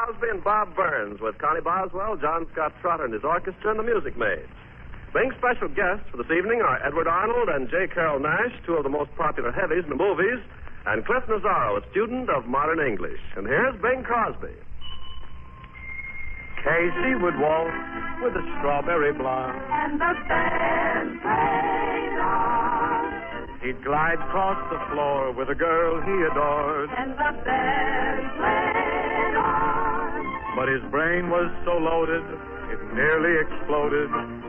Crosby and Bob Burns with Connie Boswell, John Scott Trotter and his orchestra, and the Music Maids. Bing's special guests for this evening are Edward Arnold and J. Carrol Naish, two of the most popular heavies in the movies, and Cliff Nazaro, a student of modern English. And here's Bing Crosby. Casey would waltz with a strawberry blonde, and the band played on, he'd glide across the floor with a girl he adored, and the band played on. but his brain was so loaded it nearly exploded.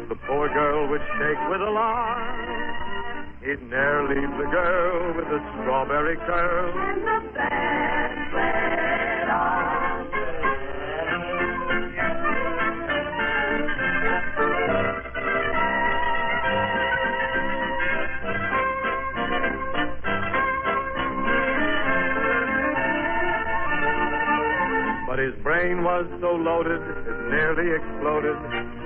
The poor girl would shake with alarm. He'd ne'er leave the girl with the strawberry curl, And the band played on. but his brain was so loaded it nearly exploded.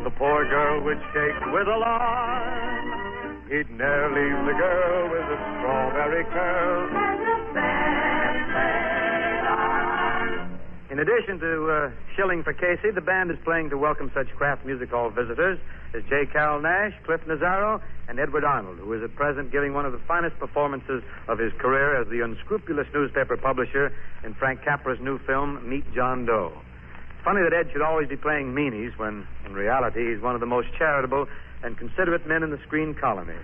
The poor girl would shake with alarm. He'd ne'er leave the girl with the strawberry curl. And the band played on. In addition to shilling for Casey, the band is playing to welcome such craft music hall visitors as J. Carrol Naish, Cliff Nazaro, and Edward Arnold, who is at present giving one of the finest performances of his career as the unscrupulous newspaper publisher in Frank Capra's new film, Meet John Doe. It's funny that Ed should always be playing meanies when, in reality, he's one of the most charitable and considerate men in the screen colony.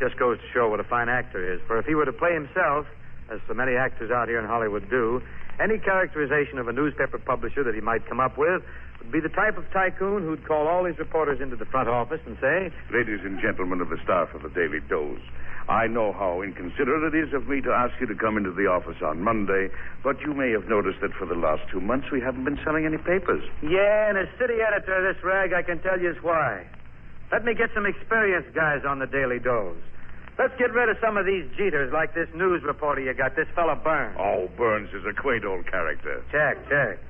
Just goes to show what a fine actor he is, for if he were to play himself, as so many actors out here in Hollywood do, any characterization of a newspaper publisher that he might come up with would be the type of tycoon who'd call all his reporters into the front office and say, Ladies and gentlemen of the staff of the Daily Dose, I know how inconsiderate it is of me to ask you to come into the office on Monday, but you may have noticed that for the last 2 months we haven't been selling any papers. yeah, and as city editor of this rag, I can tell you why. Let me get some experienced guys on the Daily Dose. Let's get rid of some of these jeeters like this news reporter you got, this fella Burns. Oh, Burns is a quaint old character. Check.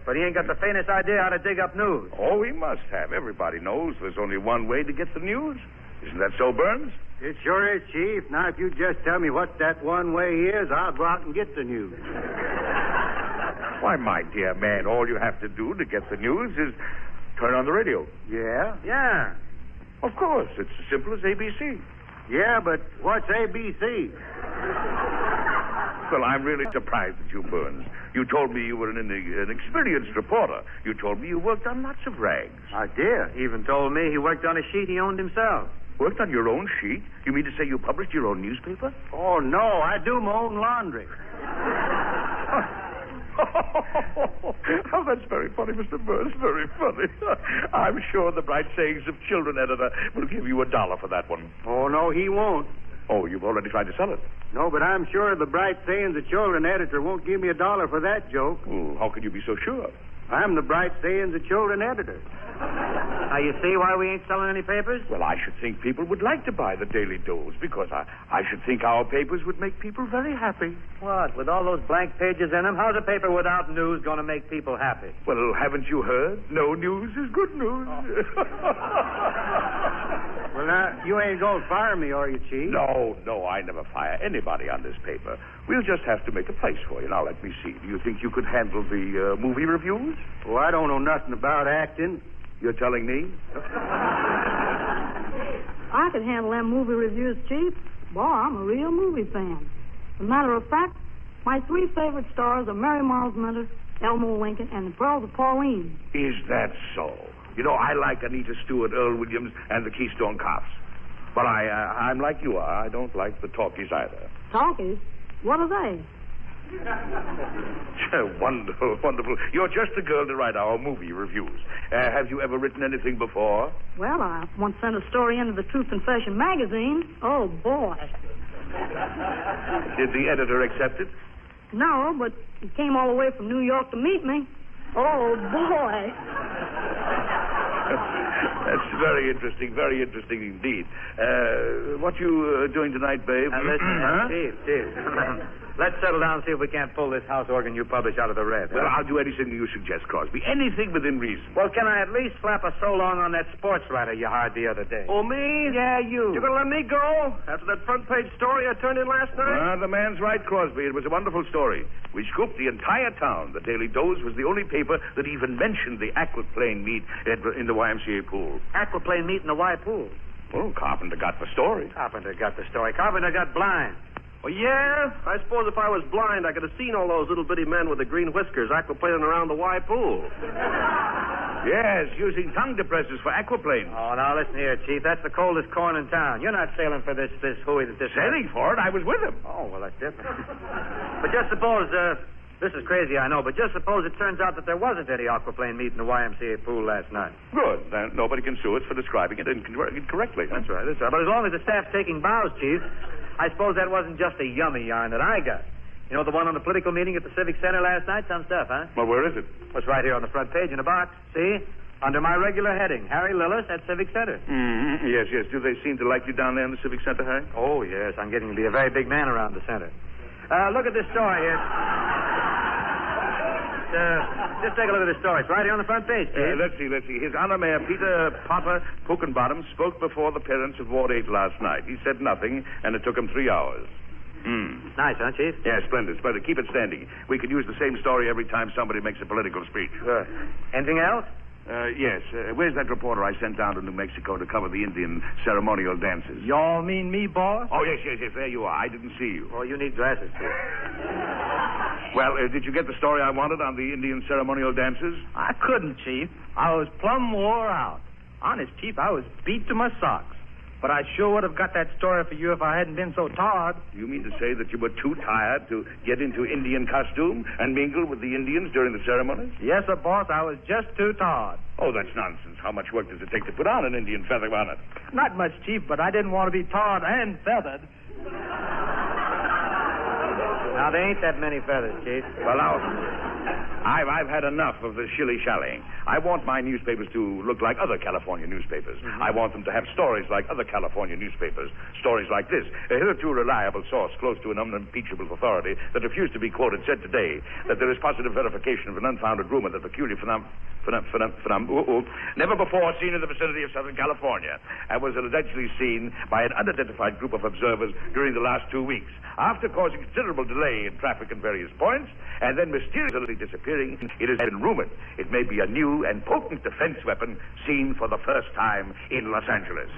But he ain't got the faintest idea how to dig up news. Oh, he must have. Everybody knows there's only one way to get the news. Isn't that so, Burns? It sure is, Chief. Now, if you just tell me what that one way is, I'll go out and get the news. Why, my dear man, all you have to do to get the news is turn on the radio. Yeah? Yeah. Of course, it's as simple as ABC. Yeah, but what's ABC? Well, I'm really surprised at you, Burns. You told me you were an experienced reporter. You told me you worked on lots of rags. I did. He even told me he worked on a sheet he owned himself. Worked on your own sheet? You mean to say you published your own newspaper? Oh, no, I do my own laundry. Oh, that's very funny, Mr. Burns. Very funny. I'm sure the Bright Sayings of Children editor will give you $1 for that one. Oh, no, he won't. Oh, you've already tried to sell it? No, but I'm sure the Bright Sayings of Children editor won't give me $1 for that joke. Oh, how can you be so sure? I'm the Bright Sayings of Children editor. Now, you see why we ain't selling any papers? Well, I should think people would like to buy the Daily Dose because I should think our papers would make people very happy. What, with all those blank pages in them? How's a paper without news going to make people happy? Well, haven't you heard? No news is good news. Well, now, you ain't going to fire me, are you, Chief? No, I never fire anybody on this paper. We'll just have to make a place for you. Now, let me see. Do you think you could handle the movie reviews? Oh, I don't know nothing about acting. You're telling me? I could handle them movie reviews, Chief. Boy, I'm a real movie fan. As a matter of fact, my 3 favorite stars are Mary Miles Minter, Elmo Lincoln, and the Pearls of Pauline. Is that so? You know, I like Anita Stewart, Earl Williams, and the Keystone Cops. But I'm like you are. I don't like the talkies either. Talkies? What are they? Wonderful, wonderful. You're just the girl to write our movie reviews. Have you ever written anything before? Well, I once sent a story into the Truth Confession magazine. Oh, boy. Did the editor accept it? No, but he came all the way from New York to meet me. Oh, boy. That's very interesting indeed. What you doing tonight, babe? Listen, Huh? Steve. Let's settle down and see if we can't pull this house organ you publish out of the red. Well, I'll do anything you suggest, Crosby. Anything within reason. Well, can I at least slap a so long on that sports writer you hired the other day? Oh, me? Yeah, you. You're going to let me go? After that front page story I turned in last night? The man's right, Crosby. It was a wonderful story. We scooped the entire town. The Daily Dose was the only paper that even mentioned the aquaplane meet in the YMCA pool. Aquaplane meet in the Y pool. Well, Carpenter got the story. Carpenter got the story. Carpenter got blind. Oh, yeah? I suppose if I was blind, I could have seen all those little bitty men with the green whiskers aquaplaning around the Y pool. Yes, using tongue depressors for aquaplanes. Oh, now listen here, Chief. That's the coldest corn in town. You're not sailing for this hooey that this... Sailing for it? I was with him. Oh, well, that's different. But just suppose, this is crazy, I know, but just suppose it turns out that there wasn't any aquaplane meet in the YMCA pool last night. Good. Then nobody can sue us for describing it incorrectly. That's right. But as long as the staff's taking bows, Chief, I suppose that wasn't just a yummy yarn that I got. You know the one on the political meeting at the Civic Center last night? Some stuff, huh? Well, where is it? Well, it's right here on the front page in a box. See? Under my regular heading, Harry Lillis at Civic Center. Mm-hmm. Yes. Do they seem to like you down there in the Civic Center, Harry? Oh, yes. I'm getting to be a very big man around the center. Look at this story here. Just take a look at this story. It's right here on the front page, Steve. Let's see. His Honor Mayor Peter Potter Puckenbottom spoke before the parents of Ward 8 last night. He said nothing, and it took him 3 hours. Nice, huh, Chief? Yeah, splendid. Keep it standing. We could use the same story every time somebody makes a political speech. Sure. Anything else? Yes. Where's that reporter I sent down to New Mexico to cover the Indian ceremonial dances? Y'all mean me, boss? Oh, yes. There you are. I didn't see you. Oh, you need glasses, Chief. Well, did you get the story I wanted on the Indian ceremonial dances? I couldn't, Chief. I was plumb wore out. Honest, Chief, I was beat to my socks. But I sure would have got that story for you if I hadn't been so tired. You mean to say that you were too tired to get into Indian costume and mingle with the Indians during the ceremonies? Yes, sir, boss. I was just too tired. Oh, that's nonsense. How much work does it take to put on an Indian feather bonnet? Not much, Chief, but I didn't want to be tarred and feathered. Now, there ain't that many feathers, Chief. Well, now, I've had enough of the shilly-shallying. I want my newspapers to look like other California newspapers. Mm-hmm. I want them to have stories like other California newspapers. Stories like this. A hitherto reliable source close to an unimpeachable authority that refused to be quoted said today that there is positive verification of an unfounded rumor that peculiar never before seen in the vicinity of Southern California and was allegedly seen by an unidentified group of observers during the last 2 weeks. After causing considerable delay in traffic at various points and then mysteriously disappearing, it has been rumored it may be a new and potent defense weapon seen for the first time in Los Angeles.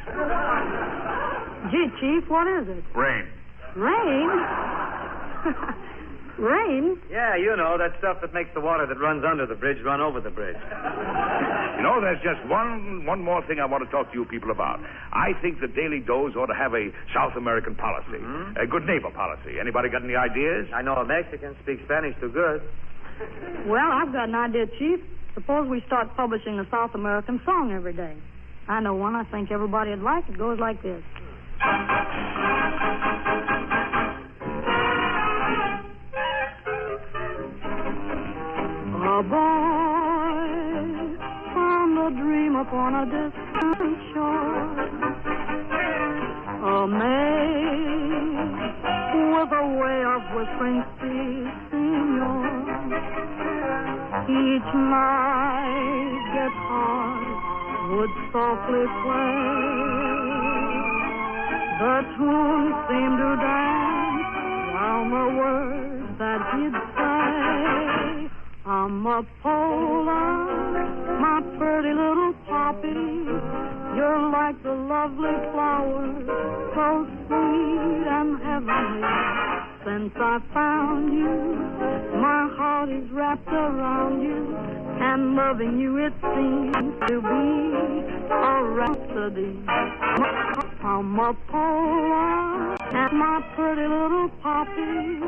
Gee, Chief, what is it? Rain. Rain? Rain? Yeah, you know, that stuff that makes the water that runs under the bridge run over the bridge. You know, there's just one more thing I want to talk to you people about. I think the Daily Dose ought to have a South American policy, a good neighbor policy. Anybody got any ideas? I know a Mexican speaks Spanish too good. Well, I've got an idea, Chief. Suppose we start publishing a South American song every day. I know one I think everybody would like. It goes like this. A boy found a dream upon a distant shore. A maid with a way of whispering, "Si, senor." Each night guitar would softly play. The tune seemed to dance round the words that he'd say. I'm a Polar, my pretty little poppy. You're like the lovely flowers, so sweet and heavenly. Since I found you, my heart is wrapped around you, and loving you it seems to be a rhapsody. I'm a Polar, and my pretty little poppy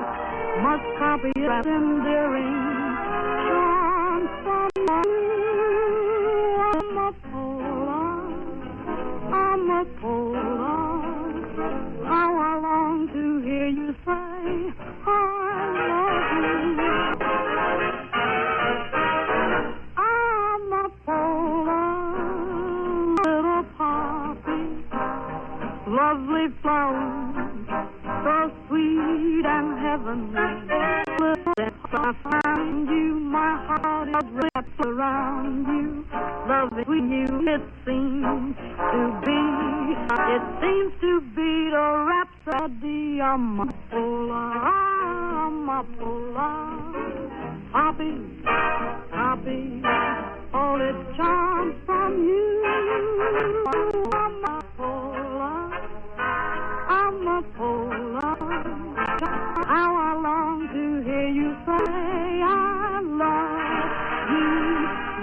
must copy that endearing charm from you. I'm a Polar, I'm a Polar. How I long to hear you say I love you. I'm a Polar, little poppy, lovely flowers, so sweet and heavenly. heavenly. I find you, my heart is wrapped around you. Loving you, it seems to be the rhapsody. Amapola, poppy, all its charms from you. Amapola, how I long to hear you say I love you.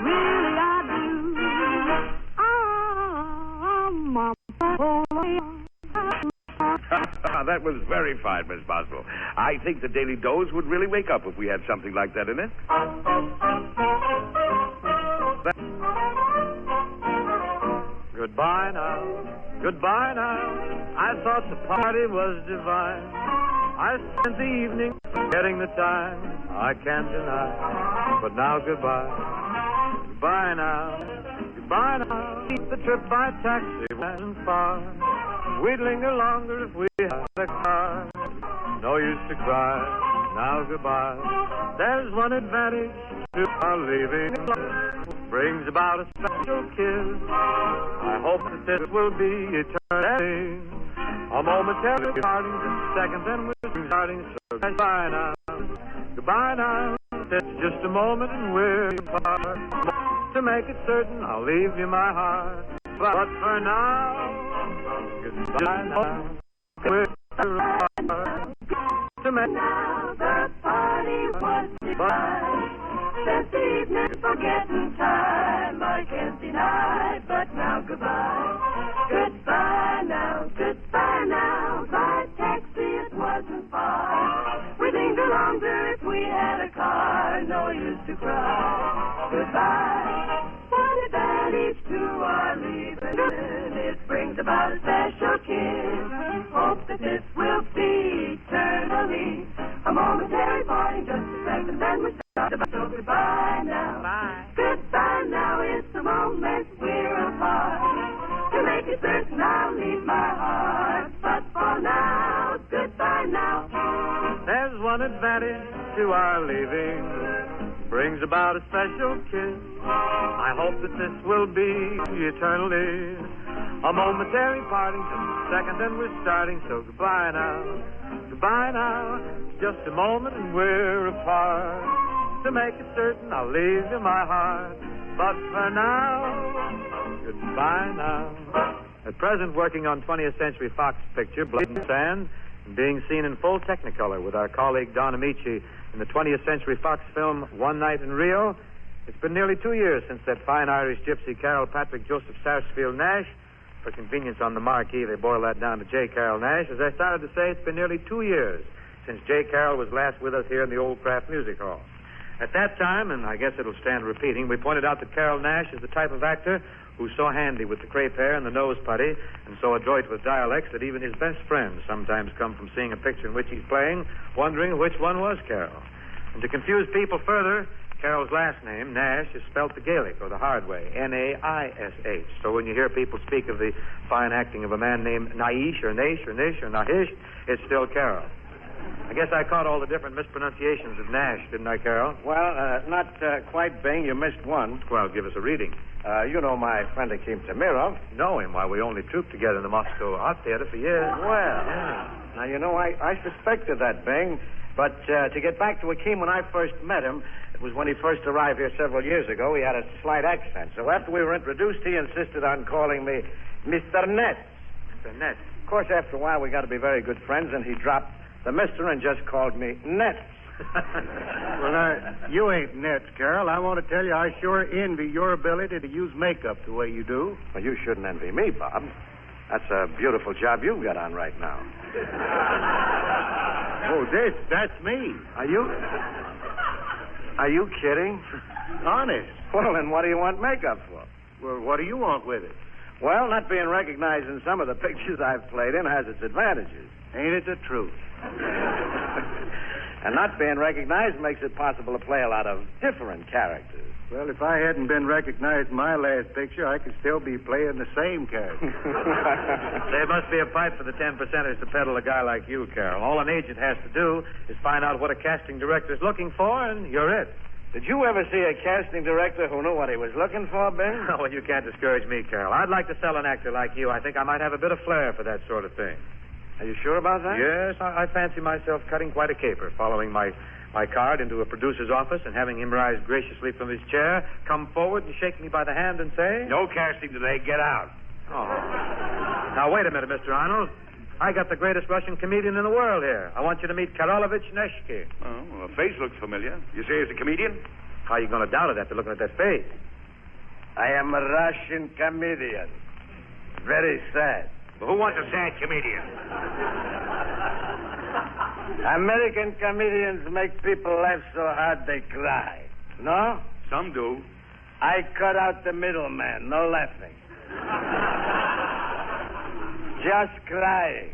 Really I do. Amapola. That was very fine, Miss Boswell. I think the Daily Dose would really wake up if we had something like that in it. Goodbye now. I thought the party was divine. I spent the evening forgetting the time. I can't deny. But now goodbye. Goodbye now. Keep the trip by taxi wasn't far. We'd linger longer if we had a car. No use to cry. Now goodbye. There's one advantage to our leaving. Brings about a special kiss. I hope that this will be eternity. A momentary parting, just a second, then we're starting. So goodbye now. It's just a moment and we're apart. To make it certain, I'll leave you my heart. But for now, goodbye now. We're apart. To make Now the party was divine. Spent the evening forgetting time. I can't deny, but now goodbye. Goodbye now. By taxi it wasn't far. We'd linger longer if we had a car. No use to cry. Goodbye. What advantage to our leaving? It brings about a special kiss. Hope that this will be eternally. A momentary parting, just a second, then we start about. So goodbye now. Goodbye now, it's the moment we're apart. To make it certain, I'll leave my heart. But for now, goodbye now. There's one advantage to our leaving. Brings about a special kiss. I hope that this will be eternally. A momentary parting, just a second, then we're starting. So goodbye now. It's just a moment and we're apart. To make it certain, I'll leave you my heart. But for now, goodbye now. At present, working on 20th Century Fox picture, Blood and Sand, and being seen in full Technicolor with our colleague Don Amici in the 20th Century Fox film One Night in Rio. It's been nearly 2 years since that fine Irish gypsy Carrol Patrick Joseph Sarsfield Naish. For convenience on the marquee, they boil that down to J. Carrol Naish. As I started to say, it's been nearly 2 years since J. Carrol was last with us here in the Old Kraft Music Hall. At that time, and I guess it'll stand repeating, we pointed out that Carrol Naish is the type of actor who's so handy with the crepe hair and the nose putty, and so adroit with dialects that even his best friends sometimes come from seeing a picture in which he's playing, wondering which one was Carrol. And to confuse people further, Carol's last name, Naish, is spelt the Gaelic, or the hard way, N-A-I-S-H. So when you hear people speak of the fine acting of a man named Naish, or Nish, or Nahish, it's still Carrol. I guess I caught all the different mispronunciations of Nash, didn't I, Carol? Well, not quite, Bing. You missed one. Well, give us a reading. You know my friend Akim Tamirov. Know him. Why, we only trooped together in the Moscow Art Theater for years. Well, now, you know, I suspected that, Bing. But to get back to Akim, when I first met him, it was when he first arrived here several years ago. He had a slight accent. So after we were introduced, he insisted on calling me Mr. Ness. Mr. Ness. Of course, after a while, we got to be very good friends, and he dropped the mister and just called me Nets. Well, you ain't Nets, Carol. I want to tell you, I sure envy your ability to use makeup the way you do. Well, you shouldn't envy me, Bob. That's a beautiful job you've got on right now. Oh, that's me. Are you kidding? Honest. Well, then what do you want makeup for? Well, what do you want with it? Well, not being recognized in some of the pictures I've played in has its advantages. Ain't it the truth? And not being recognized makes it possible to play a lot of different characters. Well, if I hadn't been recognized in my last picture, I could still be playing the same character. There must be a pipe for the 10%ers to peddle a guy like you, Carol. All an agent has to do is find out what a casting director's looking for, and you're it. Did you ever see a casting director who knew what he was looking for, Ben? Well, you can't discourage me, Carol. I'd like to sell an actor like you. I think I might have a bit of flair for that sort of thing. Are you sure about that? Yes, I fancy myself cutting quite a caper, following my card into a producer's office and having him rise graciously from his chair, come forward and shake me by the hand and say... No casting today. Get out. Oh. Now, wait a minute, Mr. Arnold. I got the greatest Russian comedian in the world here. I want you to meet Carrol Naish. Oh, well, the face looks familiar. You say he's a comedian? How are you going to doubt it after looking at that face? I am a Russian comedian. Very sad. Well, who wants a sad comedian? American comedians make people laugh so hard they cry. No? Some do. I cut out the middleman. No laughing. Just crying.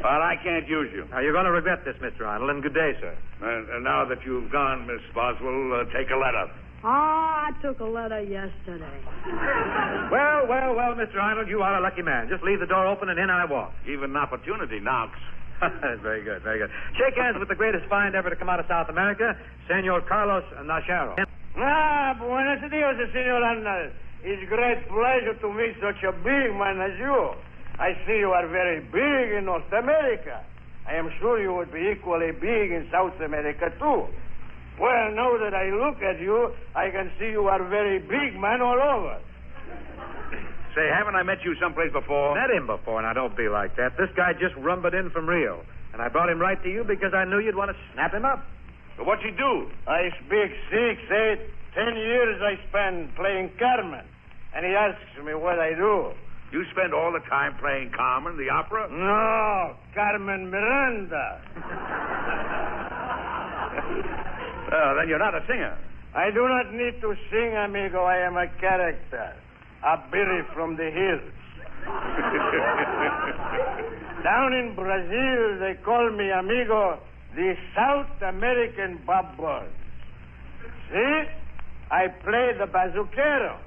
Well, I can't use you. Now, you're going to regret this, Mr. Arnold, and good day, sir. And now that you've gone, Miss Boswell, take a letter. Oh, I took a letter yesterday. Well, Mr. Arnold, you are a lucky man. Just leave the door open and in I walk. Even opportunity knocks. That's very good, very good. Shake hands with the greatest find ever to come out of South America, Senor Carlos Naish. Buenos dias, Senor Arnold. It's a great pleasure to meet such a big man as you. I see you are very big in North America. I am sure you would be equally big in South America, too. Well, now that I look at you, I can see you are very big man all over. Say, haven't I met you someplace before? Met him before, now don't be like that. This guy just rumbled in from Rio, and I brought him right to you because I knew you'd want to snap him up. But what'd you do? I speak 6, 8, 10 years I spend playing Carmen, and he asks me what I do. You spend all the time playing Carmen, the opera? No, Carmen Miranda. Then you're not a singer. I do not need to sing, amigo. I am a character. A Billy from the hills. Down in Brazil, they call me, amigo, the South American Bob Burns. See? I play the bazuquero.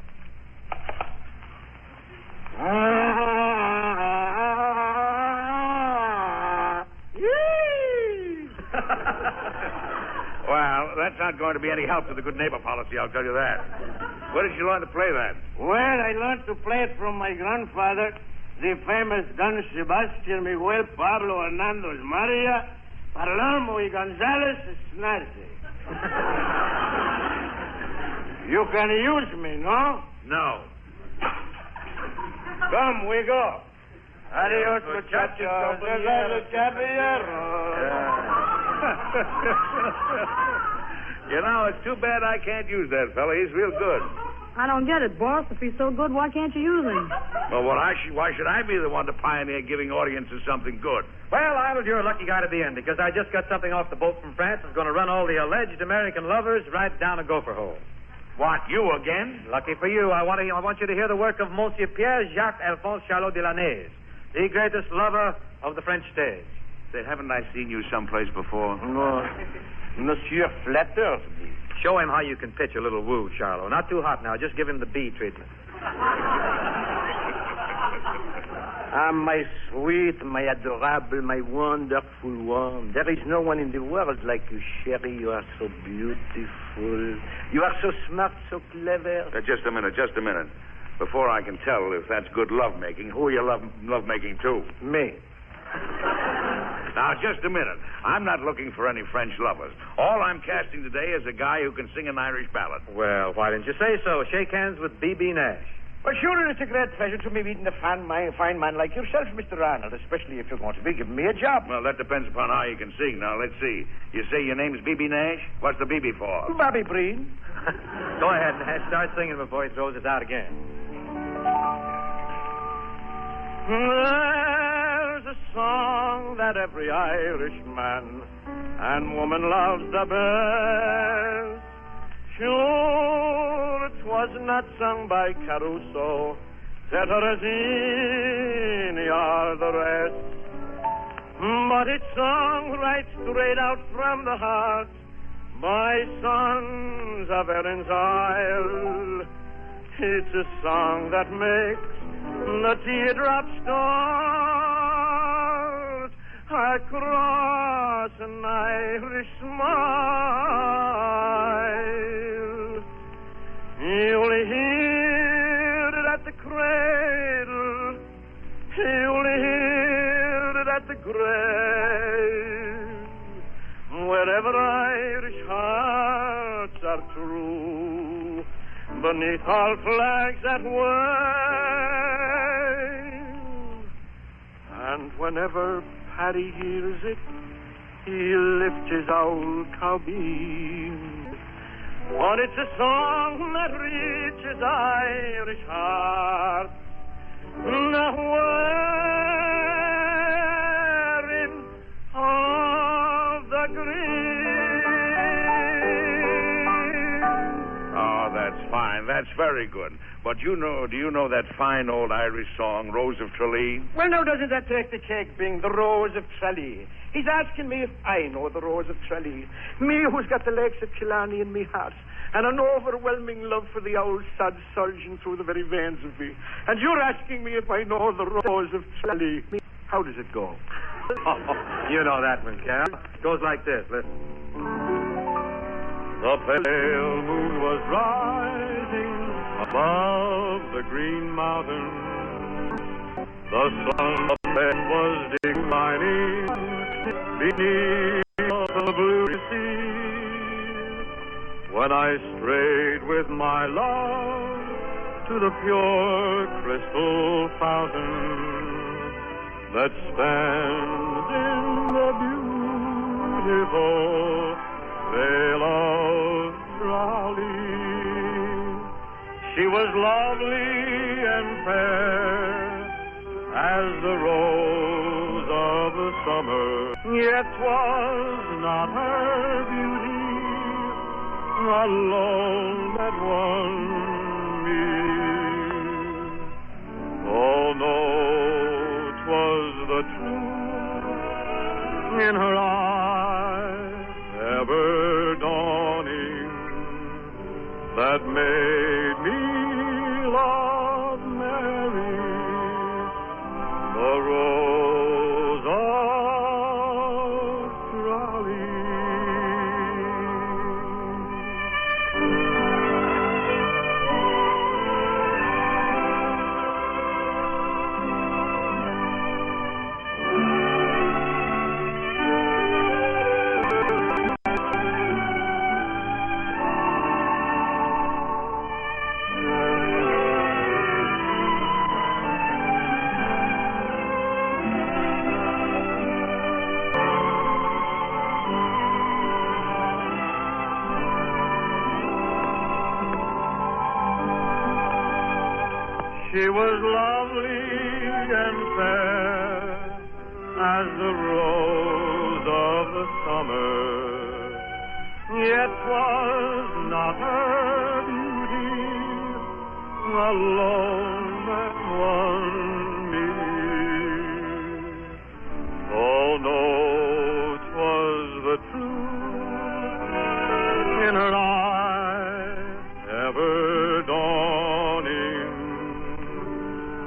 Well, that's not going to be any help to the good neighbor policy, I'll tell you that. Where did you learn to play that? Well, I learned to play it from my grandfather, the famous Don Sebastian Miguel Pablo Hernandez Maria Palermo y Gonzalez Snazzy. You can use me, no? No. Come, we go. Adios, muchachos. You know, it's too bad I can't use that fella. He's real good. I don't get it, boss. If he's so good, why can't you use him? Well, why should I be the one to pioneer giving audiences something good? Well, Arnold, you're a lucky guy to be in because I just got something off the boat from France that's going to run all the alleged American lovers right down a gopher hole. What, you again? Lucky for you. I want you to hear the work of Monsieur Pierre-Jacques Alphonse Charlot de la Neige, the greatest lover of the French stage. Say, haven't I seen you someplace before? No. Monsieur flatters me. Show him how you can pitch a little woo, Charlot. Not too hot now. Just give him the bee treatment. Ah, my sweet, my adorable, my wonderful one. There is no one in the world like you, Sherry. You are so beautiful. You are so smart, so clever. Just a minute. Before I can tell if that's good lovemaking, who are you lovemaking to? Me. Now, just a minute. I'm not looking for any French lovers. All I'm casting today is a guy who can sing an Irish ballad. Well, why didn't you say so? Shake hands with B.B. Nash. Well, sure, it's a great pleasure to me meeting a fine man like yourself, Mr. Arnold, especially if you're going to be giving me a job. Well, that depends upon how you can sing. Now, let's see. You say your name's B.B. Nash? What's the B.B. for? Bobby Breen. Go ahead, Nash. Start singing before he throws us out again. There's a song that every Irishman and woman loves the best. Sure, it was not sung by Caruso, Teterazini, or the rest, but it's sung right straight out from the heart My sons of Erin's Isle, it's a song that makes the teardrops start across an Irish smile. You'll hear it at the cradle, you'll hear it at the grave, wherever Irish hearts are true, beneath all flags that wave. And whenever Paddy hears it, he'll lift his old cowbeen. For it's a song that reaches Irish hearts, the wearing of the green. Oh, that's fine. That's very good. But do you know that fine old Irish song, Rose of Tralee? Well, now, doesn't that take the cake, Bing? The Rose of Tralee. He's asking me if I know the Rose of Tralee. Me who's got the lakes of Killarney in me heart, and an overwhelming love for the old sod surging through the very veins of me. And you're asking me if I know the Rose of Tralee. How does it go? You know that one, Carol. It goes like this. Listen. The pale moon was rising above the green mountain. The sun was declining beneath the blue sea. When I strayed with my love to the pure crystal fountain that stands in the beautiful Vale of Raleigh. She was lovely and fair as the rose of the summer, yet 'twas not her beauty alone that won me. Oh no, 'twas the truth in her eyes ever dawning that made me love Mary, the Rose of Raleigh. She was lovely and fair as the rose of the summer, yet 'twas not her beauty alone that won me. Oh no, 'twas the truth in her eyes ever dawning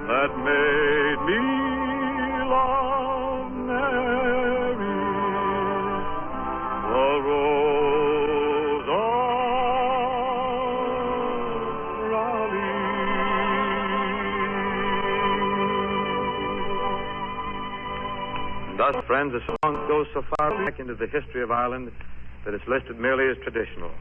that made me love Mary, the Rose of Raleigh. Thus, friends, the song goes so far back into the history of Ireland that it's listed merely as traditional.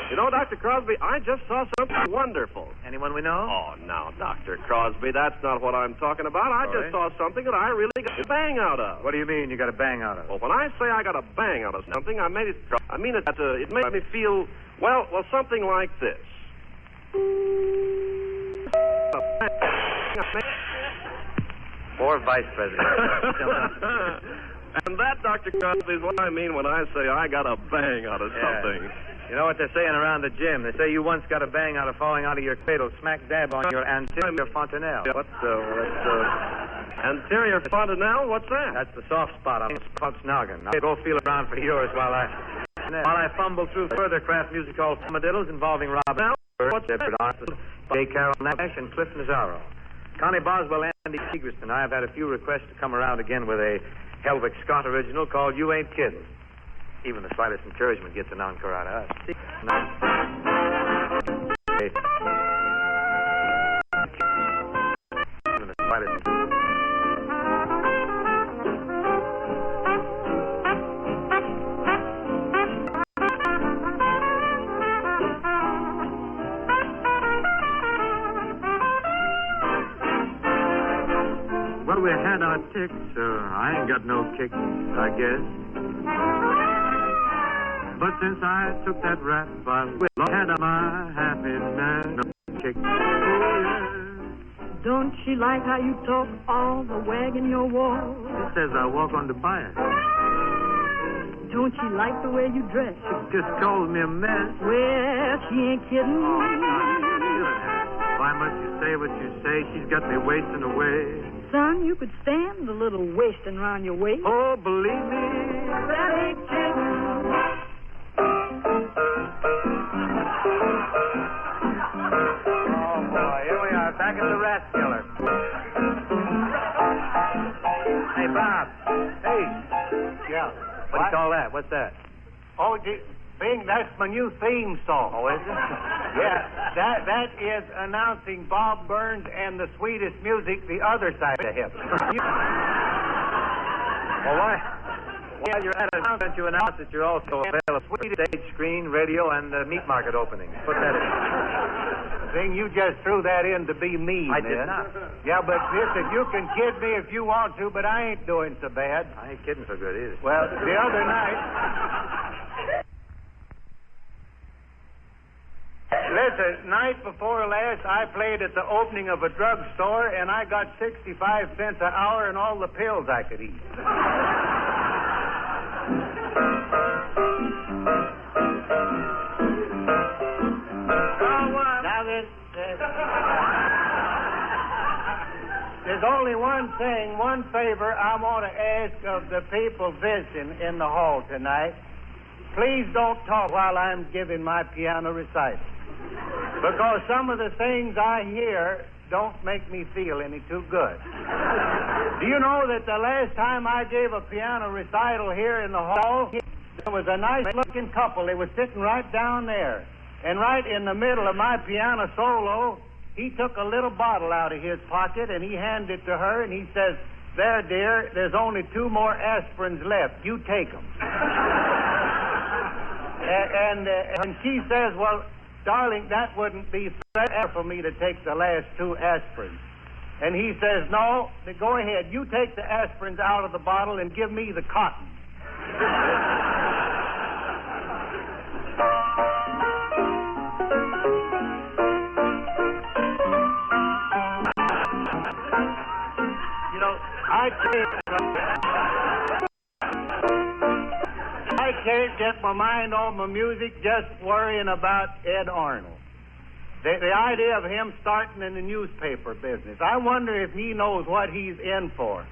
You know, Dr. Crosby, I just saw something wonderful. Anyone we know? Oh, now, Dr. Crosby, that's not what I'm talking about. I just saw something that I really got a bang out of. What do you mean you got a bang out of it? Well, when I say I got a bang out of something, I mean it made me feel, well, something like this. Or vice president. And that, Dr. Crosby, is what I mean when I say I got a bang out of something. You know what they're saying around the gym? They say you once got a bang out of falling out of your cradle smack dab on your anterior fontanelle. What's anterior fontanelle? What's that? That's the soft spot on Punk's noggin. I'll go feel around for yours while I fumble through further craft music hall formadiddles involving Robin What's that? Edward Arnold, J. Carrol Naish, and Cliff Nazaro. Connie Boswell, Andy Segrist, and I have had a few requests to come around again with a Helvick Scott original called You Ain't Kiddin'. Even the slightest encouragement gets an encore out of us. Even the slightest... Well, we had our ticks, so I ain't got no kicks, I guess. But since I took that rap, I had my happiness. No kick. Oh, yeah. Don't she like how you talk all the wagging your wall? She says I walk on the bias. Don't she like the way you dress? She just calls me a mess. Well, she ain't kidding. Why must you say what you say? She's got me wasting away. Son, you could stand a little wasting around your waist. Oh, believe me, That ain't kidding. Oh, boy, here we are, back at the rat killer. Hey, Bob. Hey. Yeah. What do you call that? What's that? Oh, Bing, that's my new theme song. Oh, is it? Yeah, that is announcing Bob Burns and the sweetest music, the other side of hip. Well, why? Well, you're at an announcement. You announced that you're also available for stage, screen, radio, and meat market openings. Put that in. Bing, you just threw that in to be mean. I did not. Yeah, but listen, you can kid me if you want to, but I ain't doing so bad. I ain't kidding so good either. Well, the other night... Listen, night before last, I played at the opening of a drugstore, and I got 65 cents an hour and all the pills I could eat. Now, there's only one thing, one favor I want to ask of the people visiting in the hall tonight. Please don't talk while I'm giving my piano recital. Because some of the things I hear don't make me feel any too good. Do you know that the last time I gave a piano recital here in the hall, there was a nice-looking couple. They were sitting right down there. And right in the middle of my piano solo, he took a little bottle out of his pocket, and he handed it to her, and he says, "There, dear, there's only 2 more aspirins left. You take them." And she says, "Well, darling, that wouldn't be fair for me to take the last 2 aspirins." And he says, "No, go ahead. You take the aspirins out of the bottle and give me the cotton." You know, I can't get my mind on my music just worrying about Ed Arnold. The idea of him starting in the newspaper business. I wonder if he knows what he's in for.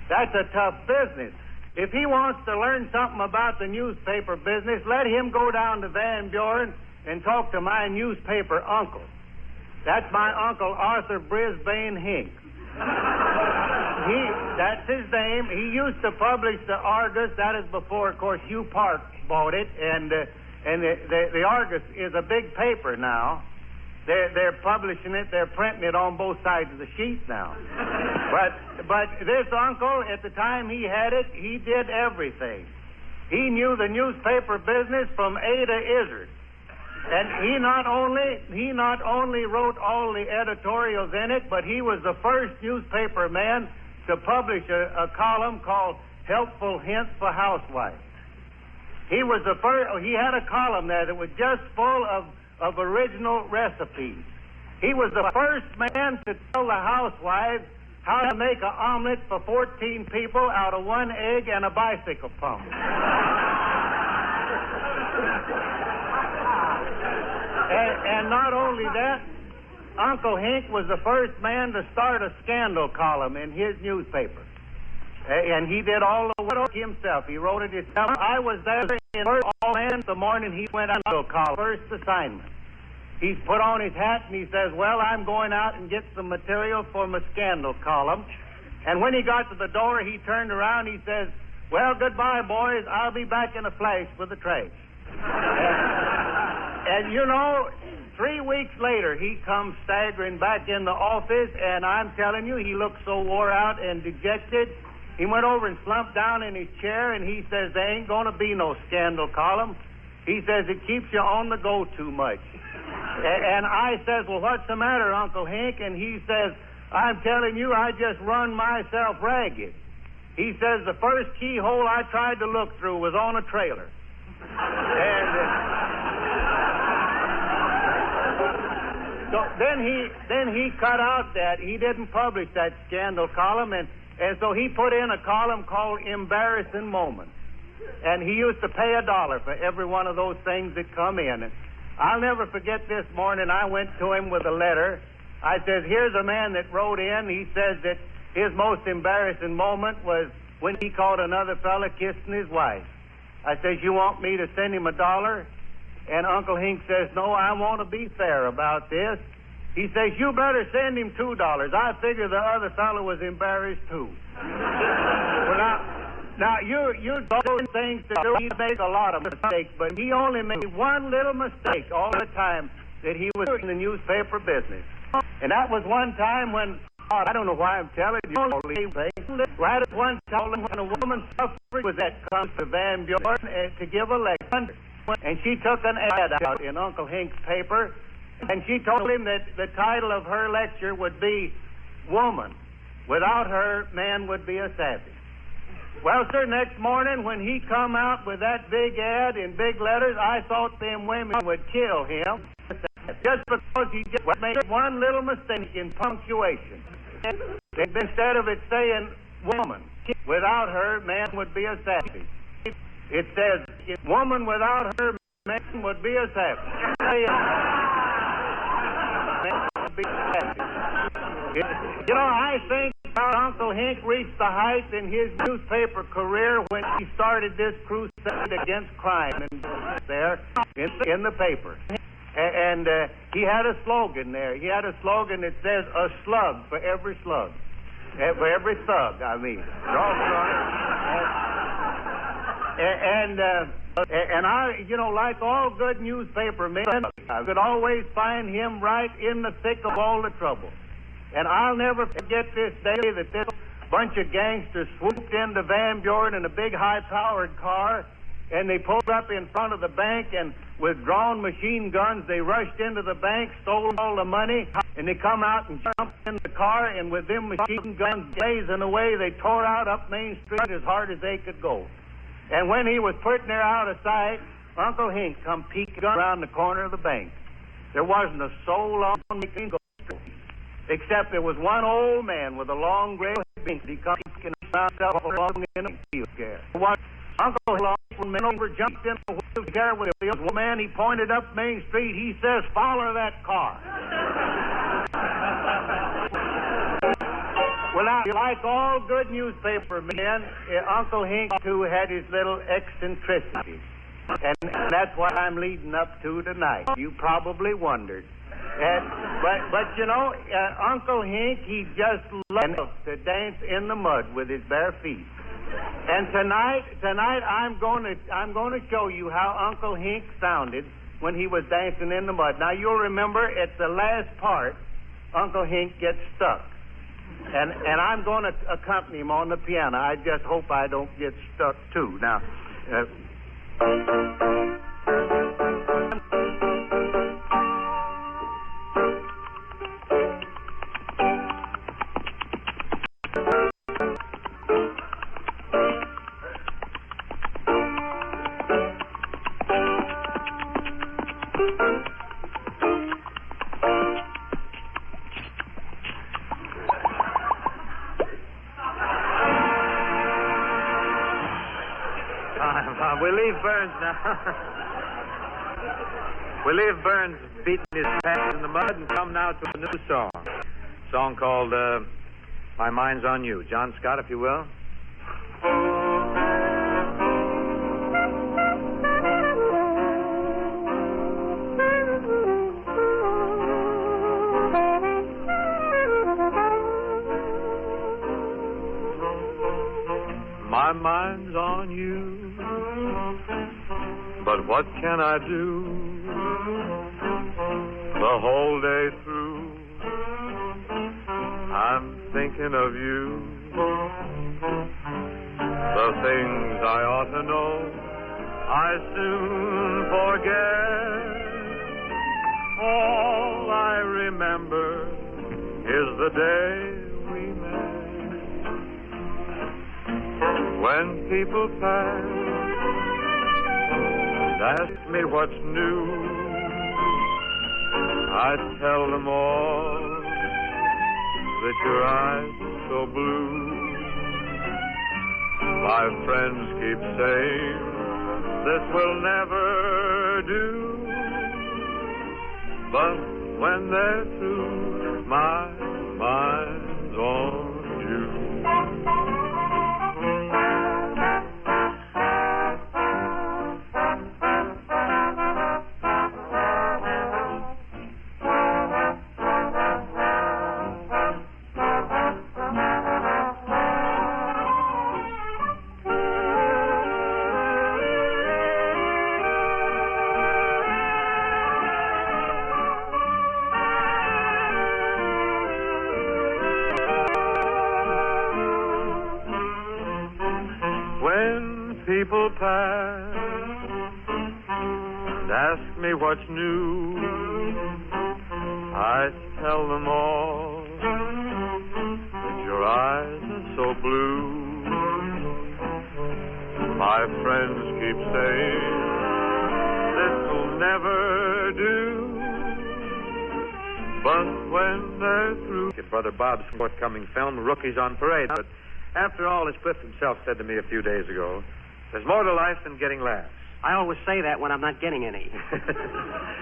That's a tough business. If he wants to learn something about the newspaper business, let him go down to Van Buren and talk to my newspaper uncle. That's my Uncle Arthur Brisbane Hinks. That's his name. He used to publish the Argus. That is before, of course, Hugh Park bought it. And the Argus is a big paper now. They're publishing it. They're printing it on both sides of the sheet now. But this uncle, at the time he had it, he did everything. He knew the newspaper business from A to Izzard. And he not only wrote all the editorials in it, but he was the first newspaper man to publish a column called Helpful Hints for Housewives. He was the first. He had a column there that was just full of original recipes. He was the first man to tell the housewives how to make an omelet for 14 people out of 1 egg and a bicycle pump. And not only that, Uncle Hank was the first man to start a scandal column in his newspaper. And he did all the work himself. He wrote it himself. I was there in all man the morning he went on the column. First assignment. He's put on his hat and he says, well, I'm going out and get some material for my scandal column. And when he got to the door, he turned around. He says, well, goodbye, boys. I'll be back in a flash with the trash. And you know, 3 weeks later, he comes staggering back in the office, and I'm telling you, he looked so wore out and dejected. He went over and slumped down in his chair, and he says, there ain't going to be no scandal column. He says, it keeps you on the go too much. And I says, well, what's the matter, Uncle Hank? And he says, I'm telling you, I just run myself ragged. He says, the first keyhole I tried to look through was on a trailer. And so then he cut out that. He didn't publish that scandal column, and so he put in a column called Embarrassing Moments. And he used to pay $1 for every one of those things that come in. And I'll never forget this morning, I went to him with a letter. I says, here's a man that wrote in. He says that his most embarrassing moment was when he caught another fella kissing his wife. I says, you want me to send him $1? And Uncle Hank says, no, I want to be fair about this. He says, you better send him $2. I figure the other fellow was embarrassed too. Well, now you those things to do. He makes a lot of mistakes, but he only made one little mistake all the time that he was in the newspaper business. And that was one time when, I don't know why I'm telling you, right at one time when a woman suffrage was at comes to Van Buren to give a lecture. And she took an ad out in Uncle Hank's paper, and she told him that the title of her lecture would be Woman. Without her, man would be a savage. Well, sir, next morning when he come out with that big ad in big letters, I thought them women would kill him just because he just made one little mistake in punctuation. Instead of it saying woman, without her, man would be a savage. It says, woman without her, man would be a savage. You know, I think Uncle Hank reached the height in his newspaper career when he started this crusade against crime there in the paper. And he had a slogan there. He had a slogan that says, a slug for every slug. For every thug, I mean. And I, you know, like all good newspaper men, I could always find him right in the thick of all the trouble. And I'll never forget this day that this bunch of gangsters swooped into Van Buren in a big high-powered car, and they pulled up in front of the bank, and with drawn machine guns, they rushed into the bank, stole all the money, and they come out and jumped in the car, and with them machine guns blazing away, they tore out up Main Street as hard as they could go. And when he was putting there out of sight, Uncle Hank come peeking around the corner of the bank. There wasn't a soul on the go, except there was one old man with a long gray beard. He come peeking around along in a wheelchair. Uncle Hank over jumped in a wheelchair with a old man. He pointed up Main Street. He says, "Follow that car." Well, now, like all good newspaper men, Uncle Hank, too, had his little eccentricities. And that's what I'm leading up to tonight. You probably wondered. But you know, Uncle Hank, he just loved to dance in the mud with his bare feet. And tonight I'm going to show you how Uncle Hank sounded when he was dancing in the mud. Now, you'll remember at the last part, Uncle Hank gets stuck. And I'm going to accompany him on the piano. I just hope I don't get stuck, too. Now, We leave Burns now. We leave Burns beating his pants in the mud and come now to a new song. A song called My Mind's on You. John Scott, if you will. My mind's on you, but what can I do? The whole day through, I'm thinking of you. The things I ought to know, I soon forget. All I remember is the day we met. When people pass and ask me what's new, I tell them all that your eyes are so blue. My friends keep saying this will never do, but when they're through, my mind's on you. People pass and ask me what's new, I tell them all that your eyes are so blue. My friends keep saying this'll never do, but when they're through. Brother Bob's forthcoming film, Rookies on Parade. But after all, as Cliff himself said to me a few days ago, there's more to life than getting laughs. I always say that when I'm not getting any.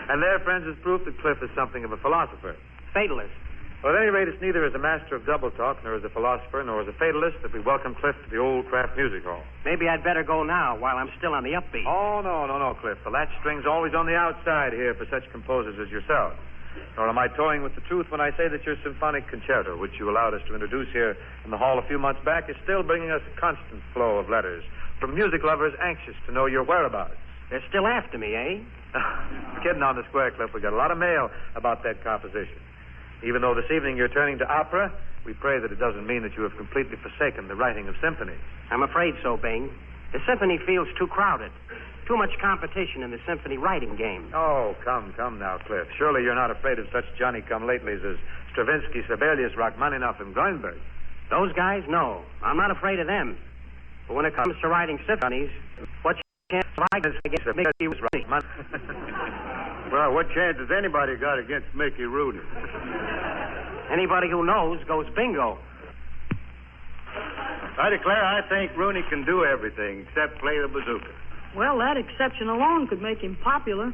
And there, friends, is proof that Cliff is something of a philosopher. Fatalist. Well, at any rate, it's neither as a master of double talk, nor as a philosopher, nor as a fatalist that we welcome Cliff to the Old Kraft Music Hall. Maybe I'd better go now while I'm still on the upbeat. Oh, no, Cliff. The latch string's always on the outside here for such composers as yourself. Nor am I toying with the truth when I say that your symphonic concerto, which you allowed us to introduce here in the hall a few months back, is still bringing us a constant flow of letters from music lovers anxious to know your whereabouts. They're still after me, eh? Kidding on the square, Cliff. We got a lot of mail about that composition. Even though this evening you're turning to opera, we pray that it doesn't mean that you have completely forsaken the writing of symphonies. I'm afraid so, Bing. The symphony feels too crowded. Too much competition in the symphony writing game. Oh, come now, Cliff. Surely you're not afraid of such Johnny-come-latelys as Stravinsky, Sibelius, Rachmaninoff, and Grunberg. Those guys? No. I'm not afraid of them. But when it comes to writing symphonies, what chance have I against Mickey Rooney? Well, what chance has anybody got against Mickey Rooney? Anybody who knows goes bingo. I declare I think Rooney can do everything except play the bazooka. Well, that exception alone could make him popular.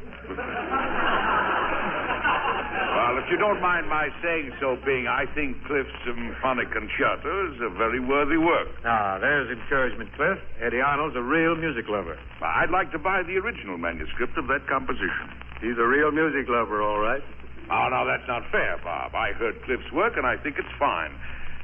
Well, if you don't mind my saying so, Bing, I think Cliff's symphonic concerto is a very worthy work. Ah, there's encouragement, Cliff. Eddie Arnold's a real music lover. I'd like to buy the original manuscript of that composition. He's a real music lover, all right. Oh, no, that's not fair, Bob. I heard Cliff's work, and I think it's fine.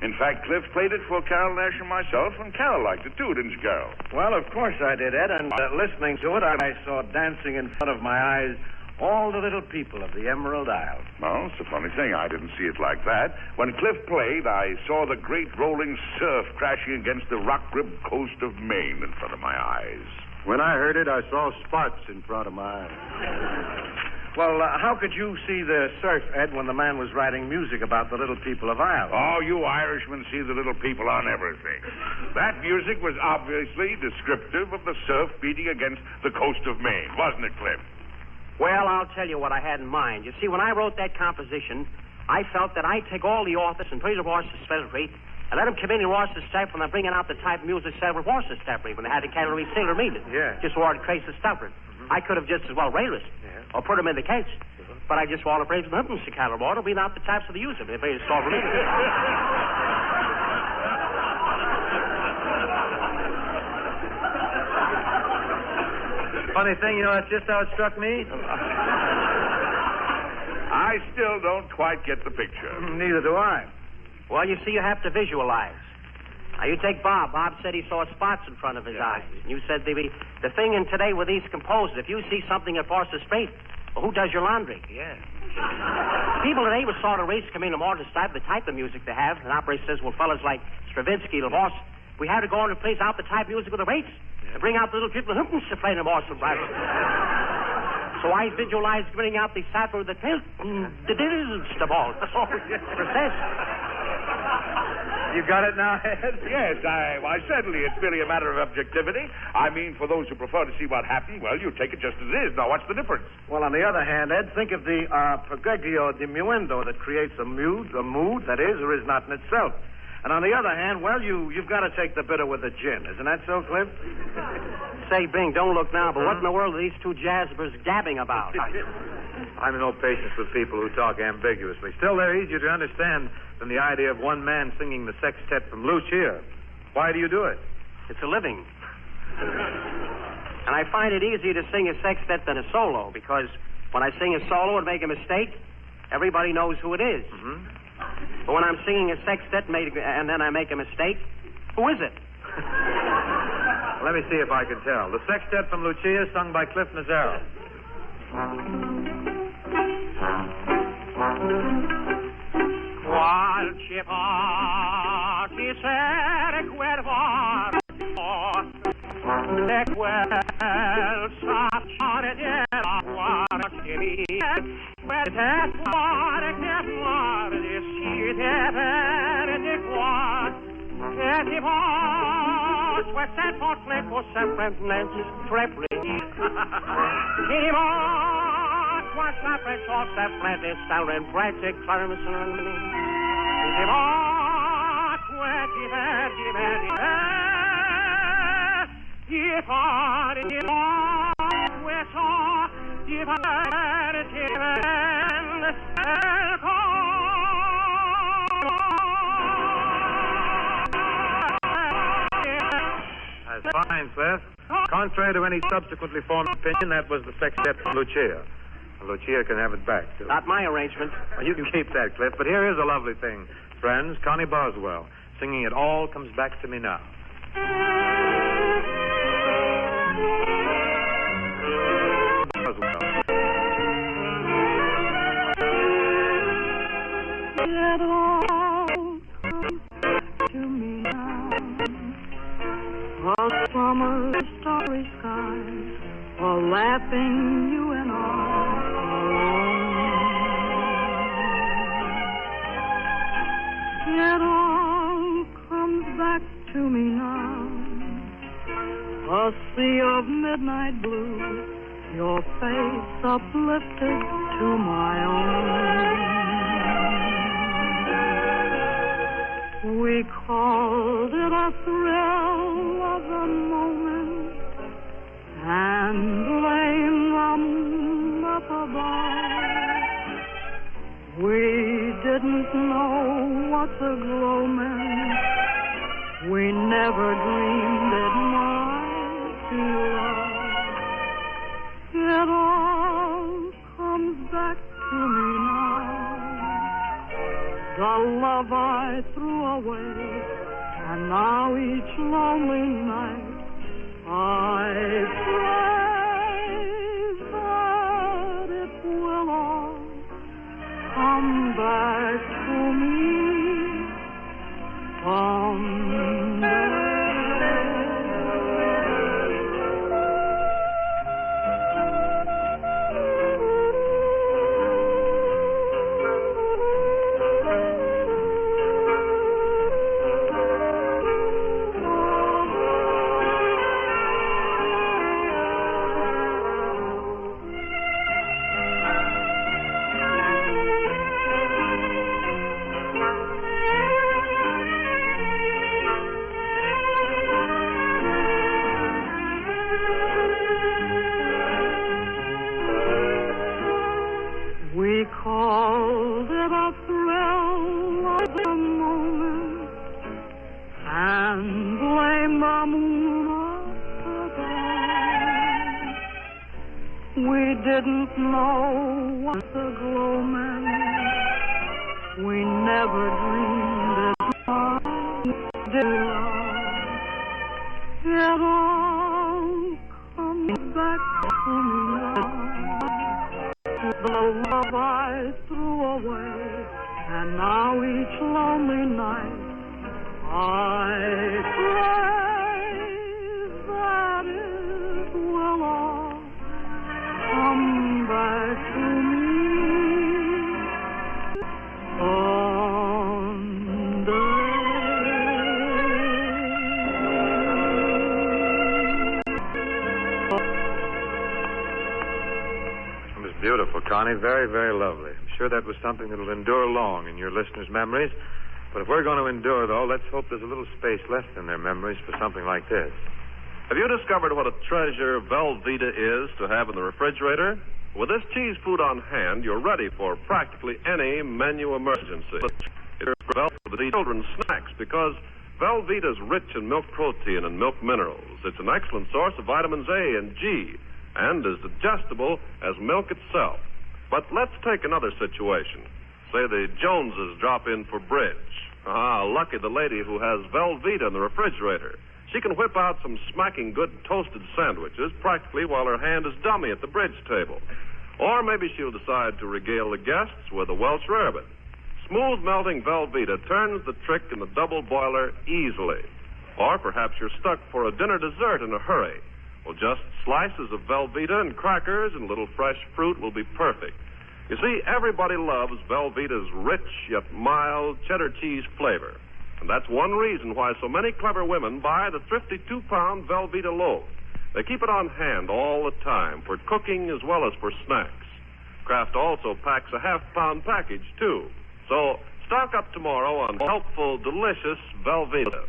In fact, Cliff played it for Carrol Naish and myself, and Carol liked it, too, didn't you, Carol? Well, of course I did, Ed, and listening to it, I saw dancing in front of my eyes all the little people of the Emerald Isle. Well, it's a funny thing. I didn't see it like that. When Cliff played, I saw the great rolling surf crashing against the rock-ribbed coast of Maine in front of my eyes. When I heard it, I saw spots in front of my eyes. Well, how could you see the surf, Ed, when the man was writing music about the little people of Ireland? Oh, you Irishmen see the little people on everything. That music was obviously descriptive of the surf beating against the coast of Maine, wasn't it, Cliff? Well, I'll tell you what I had in mind. You see, when I wrote that composition, I felt that I'd take all the authors and reservoirs to Celebrate I let him come in Ross's step when they're bringing out the type of music several Ross's step when they had the cavalry sailor meeting. Yeah. Just wanted to trace the stubborn. I could have just as well railed or put him in the case. But I just want to brave the humping the cattle water. We not the types of the user. They're very strong for me. Funny thing, that's just how it struck me. I still don't quite get the picture. Neither do I. Well, you see, you have to visualize. Now, you take Bob. Bob said he saw spots in front of his eyes. And you said the thing in today with these composers, if you see something at Forster Street, well, who does your laundry? Yeah. People today with sort of race come in tomorrow to decide the type of music they have. And operator says, well, fellas like Stravinsky, LaVoss, we have to go on and place out the type of music with the rates and bring out the little people who to play them awesome right. So I visualize bringing out the sapper with the tilt, the ball. Process. You got it now, Ed? Yes, why, certainly it's merely a matter of objectivity. I mean, for those who prefer to see what happened, well, you take it just as it is. Now, what's the difference? Well, on the other hand, Ed, think of the pregaglio diminuendo that creates a mood that is or is not in itself. And on the other hand, well, you've got to take the bitter with the gin. Isn't that so, Cliff? Say, Bing, don't look now, but what in the world are these two jazzers gabbing about? I'm in no patience with people who talk ambiguously. Still, they're easier to understand than the idea of one man singing the sextet from Lucia. Why do you do it? It's a living. And I find it easier to sing a sextet than a solo, because when I sing a solo and make a mistake, everybody knows who it is. Mm-hmm. But when I'm singing a sextet and then I make a mistake, who is it? Let me see if I can tell. The sextet from Lucia, sung by Cliff Nazaro. Qualche parti se recuerda de quel sapore della guardia quel cuore che muore si deve di qua che ti va questa forte sempre tripli ti va questa preciso sempre stare in practic terms ti va questi verdi I pare di questo I pare di That's fine, Cliff. Contrary to any subsequently formed opinion, that was the sextet from Lucia. Lucia can have it back, too. Not my arrangement. Well, you can keep that, Cliff, but here is a lovely thing. Friends, Connie Boswell, singing It All Comes Back to Me Now. It all comes to me now. A summer starry sky, a laughing you and I alone. It all comes back to me now. A sea of midnight blue, your face uplifted to my own. We called it a thrill of the moment, and blamed them up above. We didn't know what the glow meant. We never dreamed it might be love. It all comes back to me now. The love I threw away, and now each lonely night I pray that it will all come back to me someday. get a thrill of the moment and blame the moon up above. We didn't know what the glow meant. We never dreamed it might do love. It all comes back to me now. The love I threw away, and now each lonely night I pray that it will all come back to me someday. It was beautiful, Connie. Very, very lovely. I'm sure that was something that will endure long in your listeners' memories. But if we're going to endure, though, let's hope there's a little space left in their memories for something like this. Have you discovered what a treasure Velveeta is to have in the refrigerator? With this cheese food on hand, you're ready for practically any menu emergency. It's Velveeta children's snacks because Velveeta is rich in milk protein and milk minerals. It's an excellent source of vitamins A and G and as digestible as milk itself. But let's take another situation. Say the Joneses drop in for bridge. Lucky the lady who has Velveeta in the refrigerator. She can whip out some smacking good toasted sandwiches practically while her hand is dummy at the bridge table. Or maybe she'll decide to regale the guests with a Welsh rarebit. Smooth melting Velveeta turns the trick in the double boiler easily. Or perhaps you're stuck for a dinner dessert in a hurry. Well, just slices of Velveeta and crackers and a little fresh fruit will be perfect. You see, everybody loves Velveeta's rich yet mild cheddar cheese flavor. And that's one reason why so many clever women buy the thrifty 2-pound Velveeta loaf. They keep it on hand all the time for cooking as well as for snacks. Kraft also packs a half-pound package, too. So stock up tomorrow on helpful, delicious Velveeta.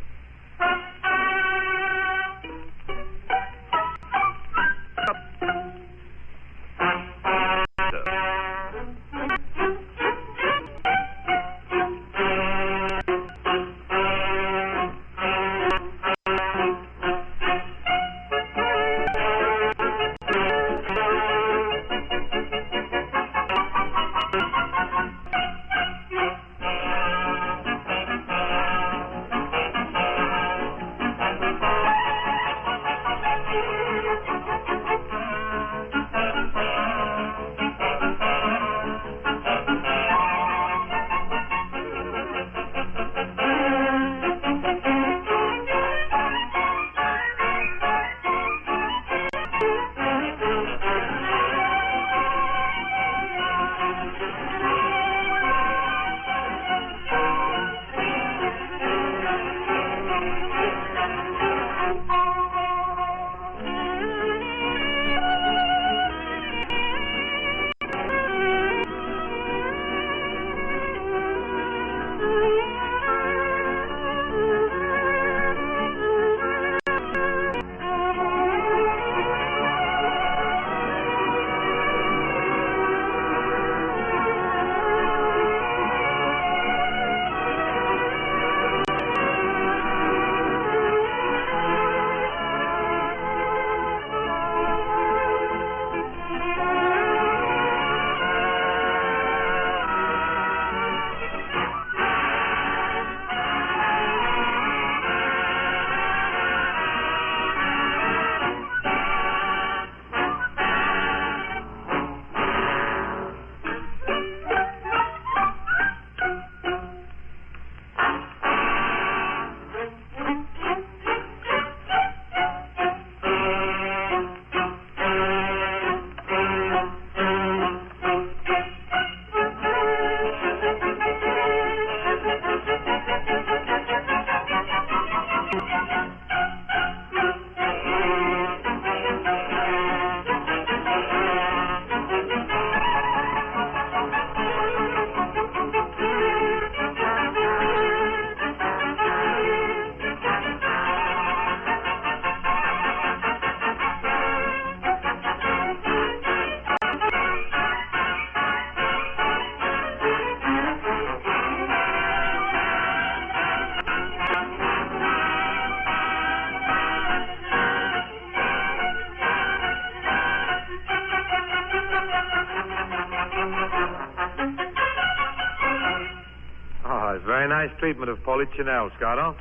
Very nice treatment of Polichinelle, Scotto.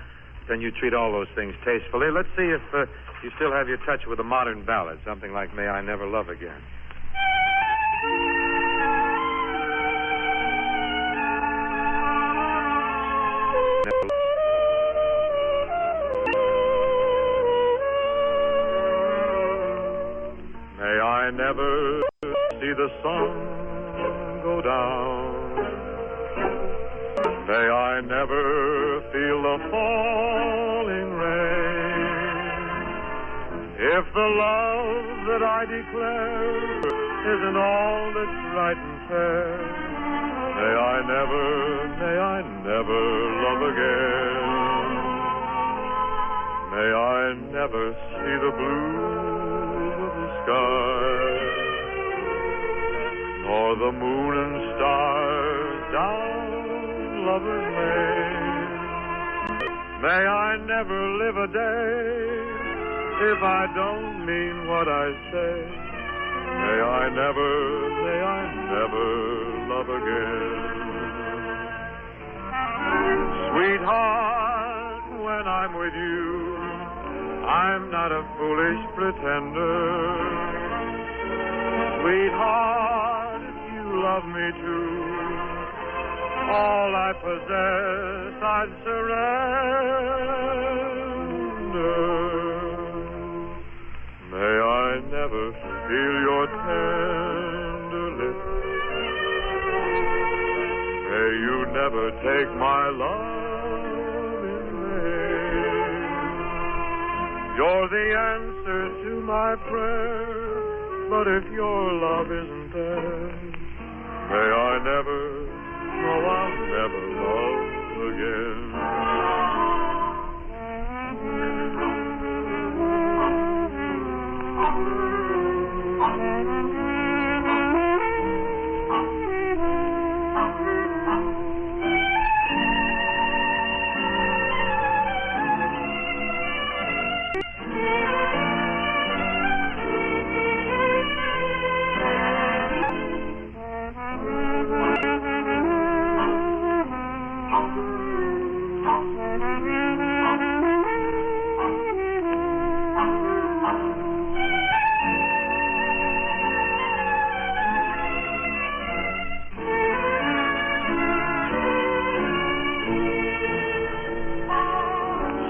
Then you treat all those things tastefully. Let's see if you still have your touch with a modern ballad, something like May I Never Love Again. May I never see the sun go down. May I never feel the falling rain. If the love that I declare isn't all that's right and fair, may I never love again. May I never see the blue of the sky, nor the moon and stars down Lover's Lane. May I never live a day if I don't mean what I say. May I never love again. Sweetheart, when I'm with you, I'm not a foolish pretender. Sweetheart, if you love me too, all I possess I'd surrender. May I never feel your tender lips. May you never take my love in vain. You're the answer to my prayer, but if your love isn't there, may I never, no, I'll never love again.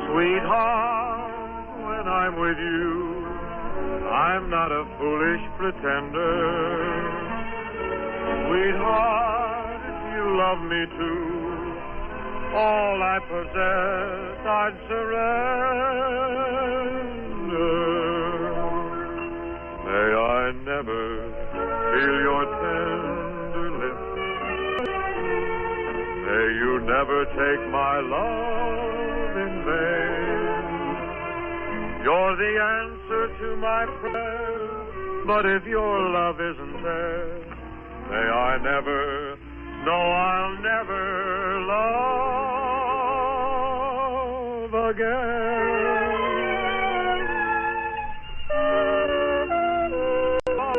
Sweetheart, when I'm with you, I'm not a foolish pretender. Sweetheart, if you love me too, all I possess I'd surrender. May I never feel your tender lips. May you never take my love in vain. You're the answer to my prayer, but if your love isn't there, may I never, no, I'll never love again.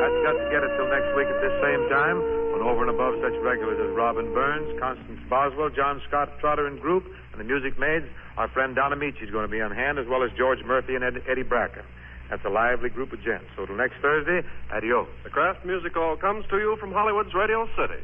That's got to get it till next week at this same time, when over and above such regulars as Robin Burns, Constance Boswell, John Scott Trotter and Group, and the Music Maids, our friend Don Amici is going to be on hand, as well as George Murphy and Eddie Bracken. That's a lively group of gents. So till next Thursday, adios. The Kraft Music Hall comes to you from Hollywood's Radio City.